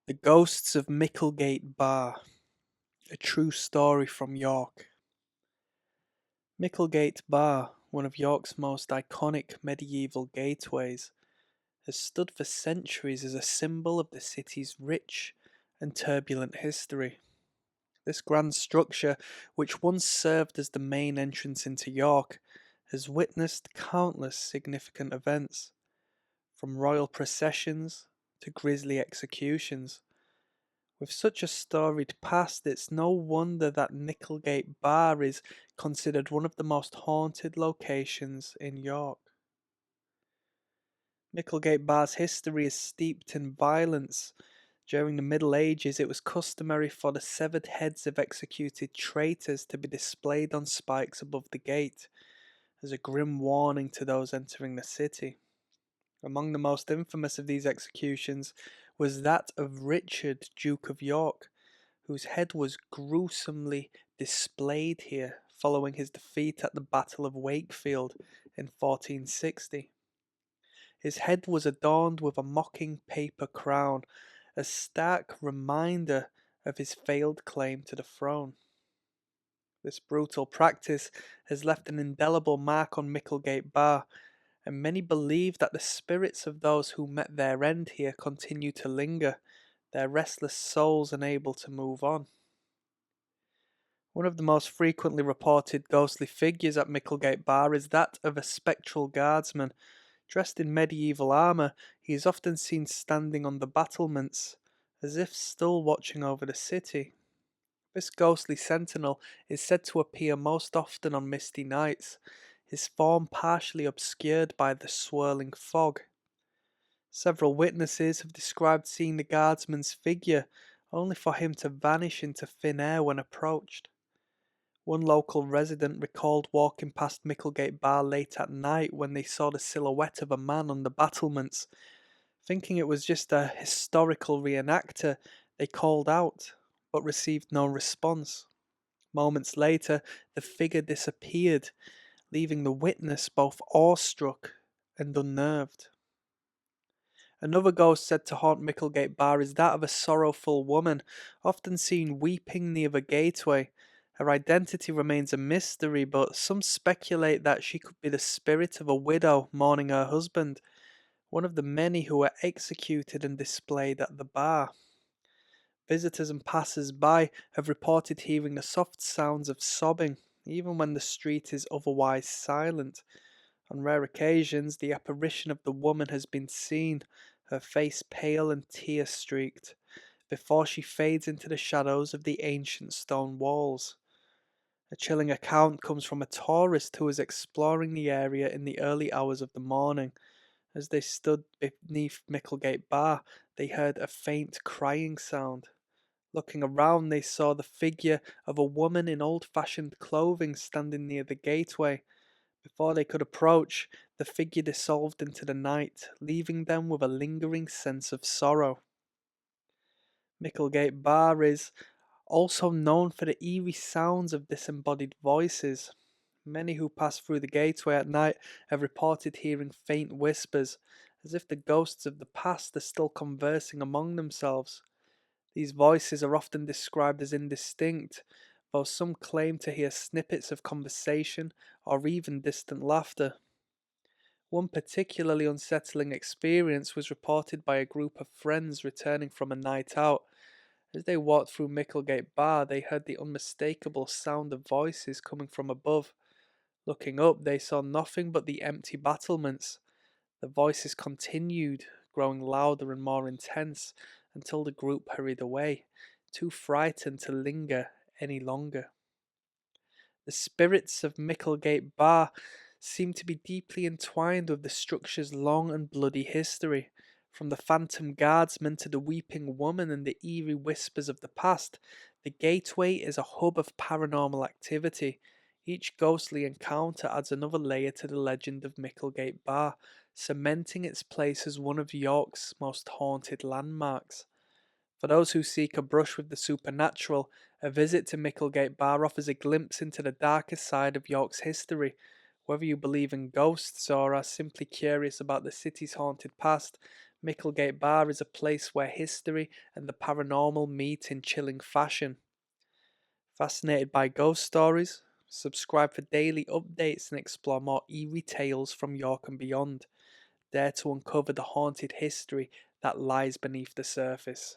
The Ghosts of Micklegate Bar, a true story from York. Micklegate Bar, one of York's most iconic medieval gateways, has stood for centuries as a symbol of the city's rich and turbulent history. This grand structure, which once served as the main entrance into York, has witnessed countless significant events, from royal processions to grisly executions. With such a storied past, it's no wonder that Micklegate Bar is considered one of the most haunted locations in York. Micklegate Bar's history is steeped in violence. During the Middle Ages, it was customary for the severed heads of executed traitors to be displayed on spikes above the gate, as a grim warning to those entering the city. Among the most infamous of these executions was that of Richard, Duke of York, whose head was gruesomely displayed here following his defeat at the Battle of Wakefield in 1460. His head was adorned with a mocking paper crown, a stark reminder of his failed claim to the throne. This brutal practice has left an indelible mark on Micklegate Bar, and many believe that the spirits of those who met their end here continue to linger, their restless souls unable to move on. One of the most frequently reported ghostly figures at Micklegate Bar is that of a spectral guardsman. Dressed in medieval armour, he is often seen standing on the battlements, as if still watching over the city. This ghostly sentinel is said to appear most often on misty nights, his form partially obscured by the swirling fog. Several witnesses have described seeing the guardsman's figure, only for him to vanish into thin air when approached. One local resident recalled walking past Micklegate Bar late at night when they saw the silhouette of a man on the battlements. Thinking it was just a historical reenactor, they called out, but received no response. Moments later, the figure disappeared, leaving the witness both awestruck and unnerved. Another ghost said to haunt Micklegate Bar is that of a sorrowful woman, often seen weeping near the gateway. Her identity remains a mystery, but some speculate that she could be the spirit of a widow mourning her husband, one of the many who were executed and displayed at the bar. Visitors and passers-by have reported hearing the soft sounds of sobbing, even when the street is otherwise silent. On rare occasions, the apparition of the woman has been seen, her face pale and tear-streaked, before she fades into the shadows of the ancient stone walls. A chilling account comes from a tourist who was exploring the area in the early hours of the morning. As they stood beneath Micklegate Bar, they heard a faint crying sound. Looking around, they saw the figure of a woman in old-fashioned clothing standing near the gateway. Before they could approach, the figure dissolved into the night, leaving them with a lingering sense of sorrow. Micklegate Bar is also known for the eerie sounds of disembodied voices. Many who pass through the gateway at night have reported hearing faint whispers, as if the ghosts of the past are still conversing among themselves. These voices are often described as indistinct, though some claim to hear snippets of conversation or even distant laughter. One particularly unsettling experience was reported by a group of friends returning from a night out. As they walked through Micklegate Bar, they heard the unmistakable sound of voices coming from above. Looking up, they saw nothing but the empty battlements. The voices continued, growing louder and more intense, until the group hurried away, too frightened to linger any longer. The spirits of Micklegate Bar seem to be deeply entwined with the structure's long and bloody history. From the phantom guardsman to the weeping woman and the eerie whispers of the past, the gateway is a hub of paranormal activity. Each ghostly encounter adds another layer to the legend of Micklegate Bar, cementing its place as one of York's most haunted landmarks. For those who seek a brush with the supernatural, a visit to Micklegate Bar offers a glimpse into the darkest side of York's history. Whether you believe in ghosts or are simply curious about the city's haunted past, Micklegate Bar is a place where history and the paranormal meet in chilling fashion. Fascinated by ghost stories? Subscribe for daily updates and explore more eerie tales from York and beyond. Dare to uncover the haunted history that lies beneath the surface.